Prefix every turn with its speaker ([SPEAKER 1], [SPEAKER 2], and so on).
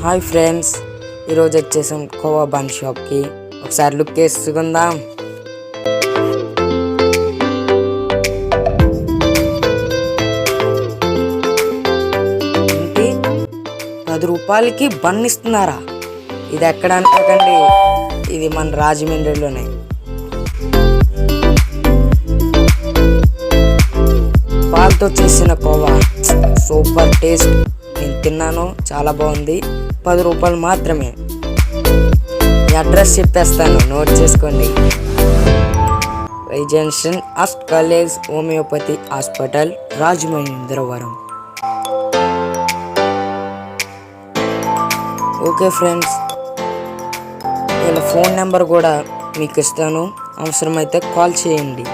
[SPEAKER 1] Hi friends, ఈరోజు వచ్చేసాం khoa bun షాప్కి. ఒకసారి లుక్ వేసుకుందాం. ఏంటి, 10 రూపాయలకి బన్ ఇస్తున్నారా? ఇది ఎక్కడ అనుకోకండి, ఇది మన రాజమండ్రిలోనే. పాలతో చేసిన కోవా సూపర్ టేస్ట్. నేను తిన్నాను, చాలా బాగుంది. 10 రూపాయలు మాత్రమే. ఈ అడ్రస్ చెప్పేస్తాను, నోట్ చేసుకోండి. వై జంక్షన్, అస్ట్ college homeopathy hospital, Rajamahendravaram. Okay friends, వీళ్ళ ఫోన్ నెంబర్ కూడా మీకు ఇస్తాను, అవసరమైతే కాల్ చేయండి.